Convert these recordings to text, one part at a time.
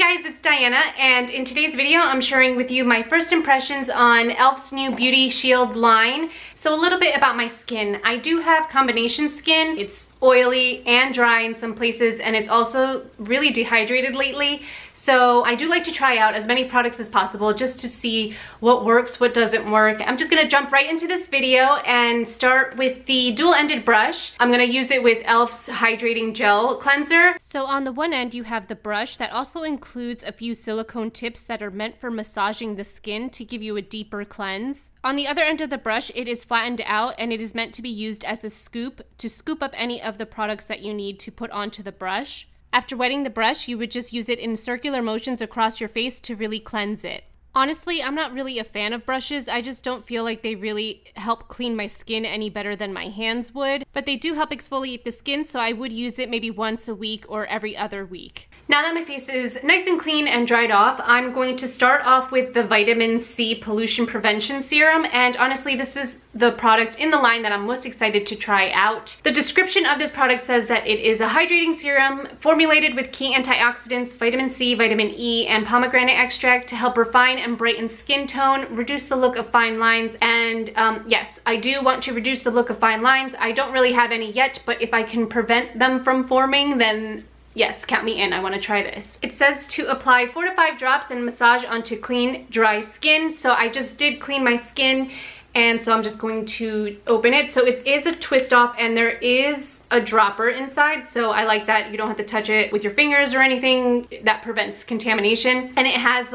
Hey guys, it's Diana, and in today's video I'm sharing with you my first impressions on e.l.f.'s new Beauty Shield line. So a little bit about my skin. I do have combination skin. It's oily and dry in some places, and it's also really dehydrated lately. So I do like to try out as many products as possible just to see what works, what doesn't work. I'm just gonna jump right into this video and start with the dual-ended brush. I'm gonna use it with e.l.f.'s Hydrating Gel Cleanser. So on the one end you have the brush that also includes a few silicone tips that are meant for massaging the skin to give you a deeper cleanse. On the other end of the brush, it is flattened out and it is meant to be used as a scoop to scoop up any of the products that you need to put onto the brush. After wetting the brush, you would just use it in circular motions across your face to really cleanse it. Honestly, I'm not really a fan of brushes. I just don't feel like they really help clean my skin any better than my hands would. But they do help exfoliate the skin, so I would use it maybe once a week or every other week. Now that my face is nice and clean and dried off, I'm going to start off with the Vitamin C Pollution Prevention Serum. And honestly, this is the product in the line that I'm most excited to try out. The description of this product says that it is a hydrating serum formulated with key antioxidants, vitamin C, vitamin E, and pomegranate extract to help refine and brighten skin tone, reduce the look of fine lines, and yes, I do want to reduce the look of fine lines. I don't really have any yet, but if I can prevent them from forming, then yes, count me in. I want to try this. It says to apply 4 to 5 drops and massage onto clean, dry skin. So I just did clean my skin, and so I'm just going to open it. So it is a twist off and there is a dropper inside. So I like that you don't have to touch it with your fingers or anything. That prevents contamination. And it has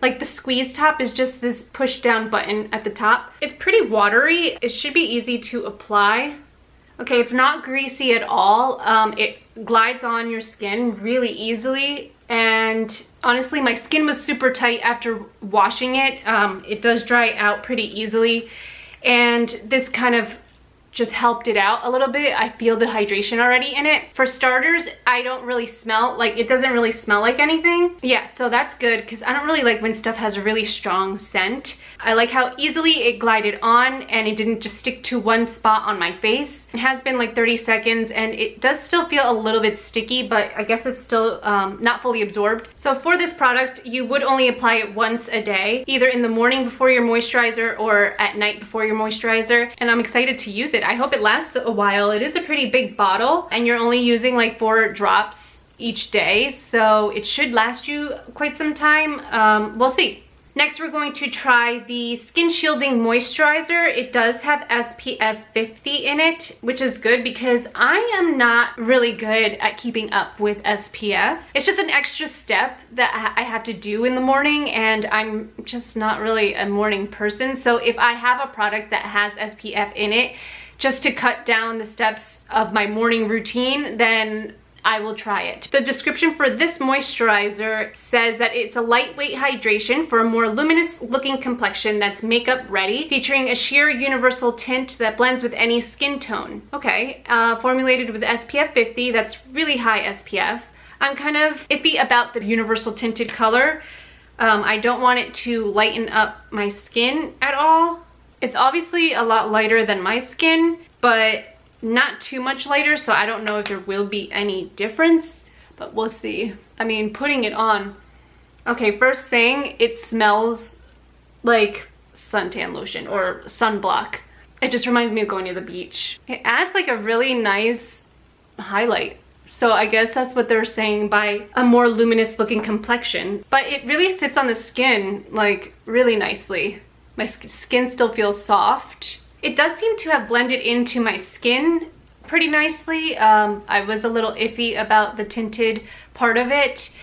like the squeeze top is just this push down button at the top. It's pretty watery. It should be easy to apply. Okay, it's not greasy at all. It glides on your skin really easily, and honestly my skin was super tight after washing it. It does dry out pretty easily, and this kind of just helped it out a little bit. I feel the hydration already in it. For starters, I don't really smell, like it doesn't really smell like anything. Yeah, so that's good because I don't really like when stuff has a really strong scent. I like how easily it glided on and it didn't just stick to one spot on my face. It has been like 30 seconds and it does still feel a little bit sticky, but I guess it's still not fully absorbed. So for this product, you would only apply it once a day, either in the morning before your moisturizer or at night before your moisturizer. And I'm excited to use it. I hope it lasts a while. It is a pretty big bottle and you're only using like 4 drops each day. So it should last you quite some time. We'll see. Next, we're going to try the Skin Shielding Moisturizer. It does have SPF 50 in it, which is good because I am not really good at keeping up with SPF. It's just an extra step that I have to do in the morning, and I'm just not really a morning person. So if I have a product that has SPF in it, just to cut down the steps of my morning routine, then I will try it. The description for this moisturizer says that it's a lightweight hydration for a more luminous looking complexion that's makeup ready, featuring a sheer universal tint that blends with any skin tone. Okay, formulated with SPF 50, that's really high SPF. I'm kind of iffy about the universal tinted color. I don't want it to lighten up my skin at all. It's obviously a lot lighter than my skin, but not too much lighter, so I don't know if there will be any difference, but we'll see. I mean, putting it on. Okay, first thing, it smells like suntan lotion or sunblock. It just reminds me of going to the beach. It adds like a really nice highlight. So I guess that's what they're saying by a more luminous looking complexion. But it really sits on the skin like really nicely. My skin still feels soft. It does seem to have blended into my skin pretty nicely. I was a little iffy about the tinted part of it.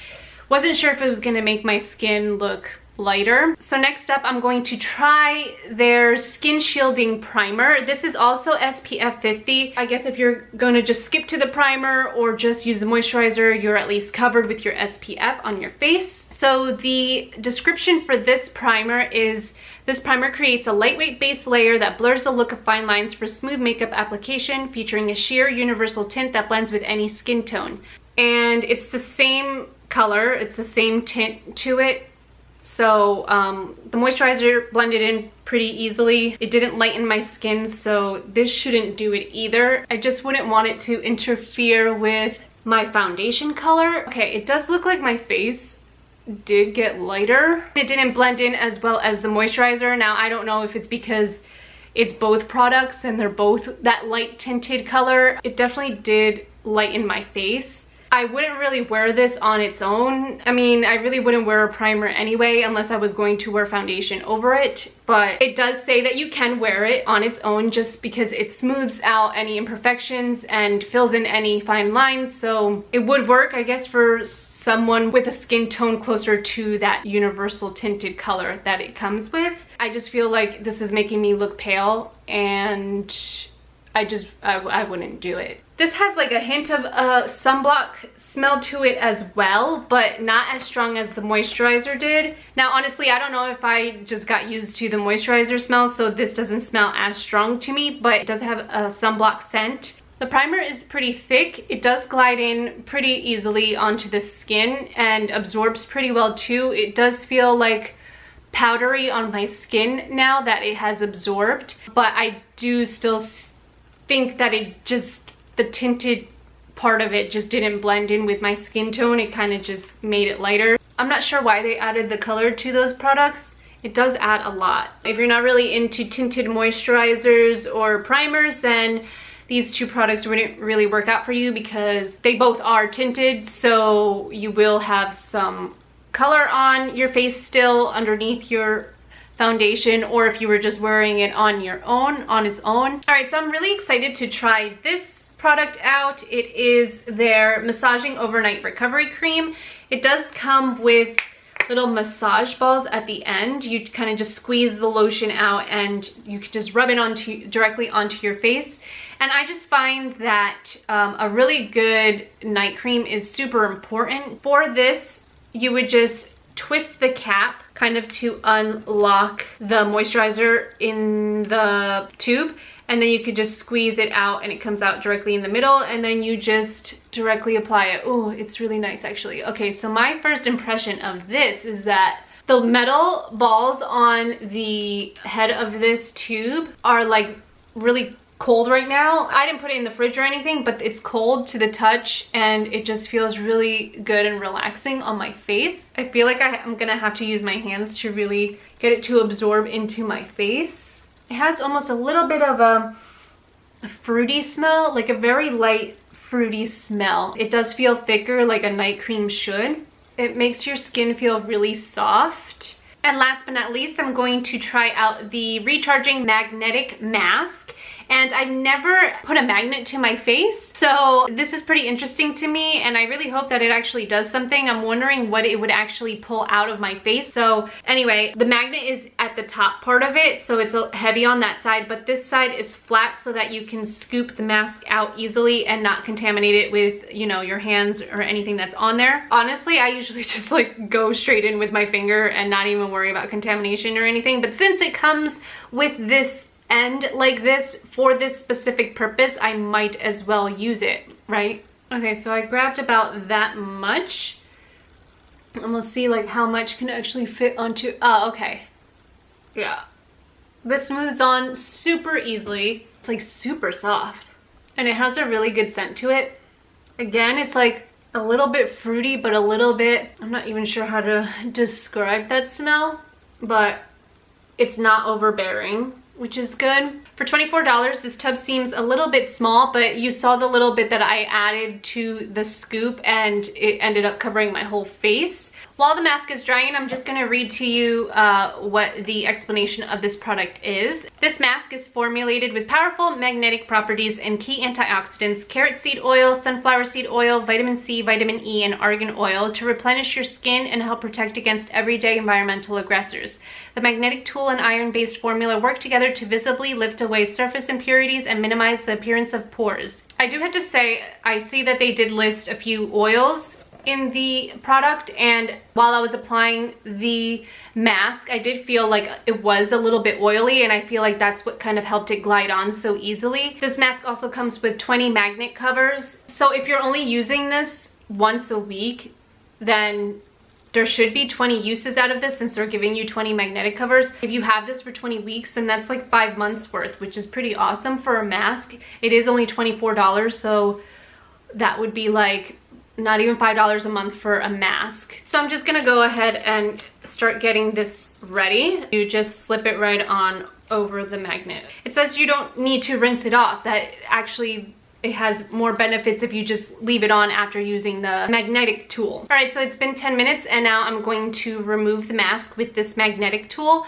Wasn't sure if it was gonna make my skin look lighter. So next up, I'm going to try their Skin Shielding Primer. This is also SPF 50. I guess if you're gonna just skip to the primer or just use the moisturizer, you're at least covered with your SPF on your face. So the description for this primer is, this primer creates a lightweight base layer that blurs the look of fine lines for smooth makeup application, featuring a sheer universal tint that blends with any skin tone. And it's the same color, it's the same tint to it. So the moisturizer blended in pretty easily. It didn't lighten my skin, so this shouldn't do it either. I just wouldn't want it to interfere with my foundation color. Okay, it does look like my face did get lighter. It didn't blend in as well as the moisturizer. Now, I don't know if it's because it's both products and they're both that light tinted color. It definitely did lighten my face. I wouldn't really wear this on its own. I mean, I really wouldn't wear a primer anyway unless I was going to wear foundation over it. But it does say that you can wear it on its own just because it smooths out any imperfections and fills in any fine lines. So it would work, I guess, for someone with a skin tone closer to that universal tinted color that it comes with. I just feel like this is making me look pale, and I wouldn't do it. This has like a hint of a sunblock smell to it as well, but not as strong as the moisturizer did. Now, honestly, I don't know if I just got used to the moisturizer smell, so this doesn't smell as strong to me, but it does have a sunblock scent. The primer is pretty thick. It does glide in pretty easily onto the skin and absorbs pretty well too. It does feel like powdery on my skin now that it has absorbed, but I do still think that the tinted part of it just didn't blend in with my skin tone. It kind of just made it lighter. I'm not sure why they added the color to those products. It does add a lot. If you're not really into tinted moisturizers or primers, then these two products wouldn't really work out for you because they both are tinted, so you will have some color on your face still underneath your foundation, or if you were just wearing it on its own. All right, so I'm really excited to try this product out. It is their Massaging Overnight Recovery Cream. It does come with little massage balls at the end. You kind of just squeeze the lotion out and you can just rub it directly onto your face. And I just find that a really good night cream is super important. For this, you would just twist the cap kind of to unlock the moisturizer in the tube, and then you could just squeeze it out and it comes out directly in the middle, and then you just directly apply it. Oh, it's really nice actually. Okay, so my first impression of this is that the metal balls on the head of this tube are like really cold right now. I didn't put it in the fridge or anything, but it's cold to the touch and it just feels really good and relaxing on my face. I feel like I'm gonna have to use my hands to really get it to absorb into my face. It has almost a little bit of a fruity smell, like a very light fruity smell. It does feel thicker like a night cream should. It makes your skin feel really soft. And last but not least, I'm going to try out the Recharging Magnetic Mask. And I've never put a magnet to my face, so this is pretty interesting to me, and I really hope that it actually does something. I'm wondering what it would actually pull out of my face. So anyway, the magnet is at the top part of it, so it's heavy on that side, but this side is flat so that you can scoop the mask out easily and not contaminate it with, you know, your hands or anything that's on there. Honestly, I usually just like go straight in with my finger and not even worry about contamination or anything, but since it comes with this end like this for this specific purpose, I might as well use it, right? Okay, so I grabbed about that much, and we'll see like how much can actually fit onto. Oh, okay, yeah, this smooths on super easily. It's like super soft, and it has a really good scent to it. Again, it's like a little bit fruity, but a little bit, I'm not even sure how to describe that smell, but it's not overbearing, which is good. For $24, this tub seems a little bit small, but you saw the little bit that I added to the scoop and it ended up covering my whole face. While the mask is drying, I'm just gonna read to you what the explanation of this product is. This mask is formulated with powerful magnetic properties and key antioxidants, carrot seed oil, sunflower seed oil, vitamin C, vitamin E, and argan oil to replenish your skin and help protect against everyday environmental aggressors. The magnetic tool and iron-based formula work together to visibly lift away surface impurities and minimize the appearance of pores. I do have to say, I see that they did list a few oils in the product, and while I was applying the mask, I did feel like it was a little bit oily, and I feel like that's what kind of helped it glide on so easily. This mask also comes with 20 magnet covers, so if you're only using this once a week, then there should be 20 uses out of this since they're giving you 20 magnetic covers. If you have this for 20 weeks, then that's like 5 months worth, which is pretty awesome for a mask. It is only $24, so that would be like not even $5 a month for a mask. So I'm just gonna go ahead and start getting this ready. You just slip it right on over the magnet. It says you don't need to rinse it off. That actually, it has more benefits if you just leave it on after using the magnetic tool. All right, so it's been 10 minutes and now I'm going to remove the mask with this magnetic tool.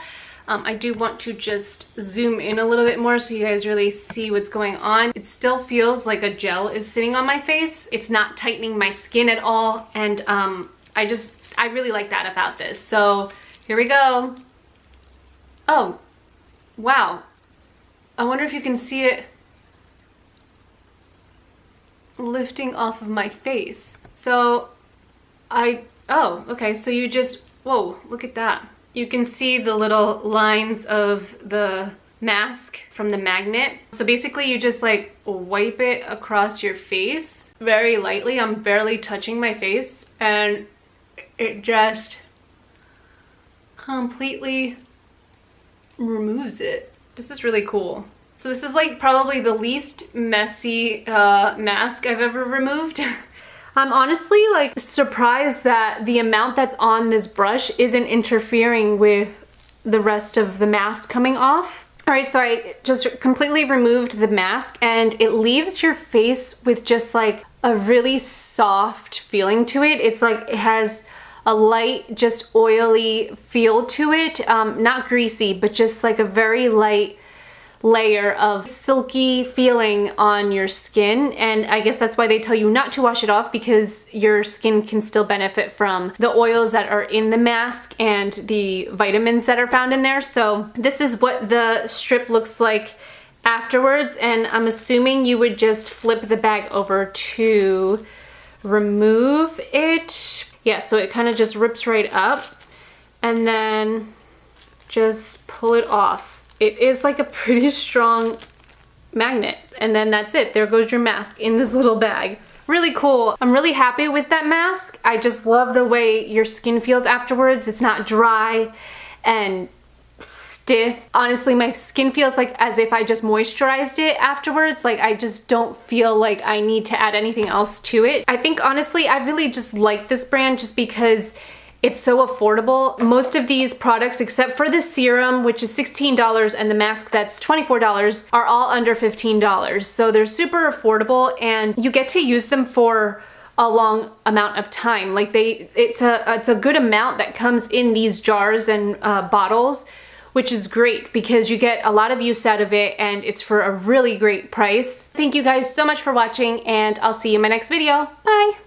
I do want to just zoom in a little bit more so you guys really see what's going on. It still feels like a gel is sitting on my face. It's not tightening my skin at all, and I really like that about this. So here we go. Oh, wow. I wonder if you can see it lifting off of my face. So oh, okay, so you just, whoa, look at that. You can see the little lines of the mask from the magnet. So basically you just like wipe it across your face very lightly. I'm barely touching my face and it just completely removes it. This is really cool. So this is like probably the least messy mask I've ever removed. I'm honestly like surprised that the amount that's on this brush isn't interfering with the rest of the mask coming off. All right, so I just completely removed the mask and it leaves your face with just like a really soft feeling to it. It's like it has a light, just oily feel to it. Not greasy, but just like a very light layer of silky feeling on your skin. And I guess that's why they tell you not to wash it off, because your skin can still benefit from the oils that are in the mask and the vitamins that are found in there. So this is what the strip looks like afterwards, and I'm assuming you would just flip the bag over to remove it. Yeah, so it kind of just rips right up and then just pull it off. It is like a pretty strong magnet, and then that's it. There goes your mask in this little bag. Really cool. I'm really happy with that mask. I just love the way your skin feels afterwards. It's not dry and stiff. Honestly, my skin feels like as if I just moisturized it afterwards. Like I just don't feel like I need to add anything else to it. I think honestly, I really just like this brand just because it's so affordable. Most of these products, except for the serum, which is $16, and the mask that's $24, are all under $15. So they're super affordable and you get to use them for a long amount of time. Like it's a good amount that comes in these jars and bottles, which is great because you get a lot of use out of it and it's for a really great price. Thank you guys so much for watching and I'll see you in my next video. Bye.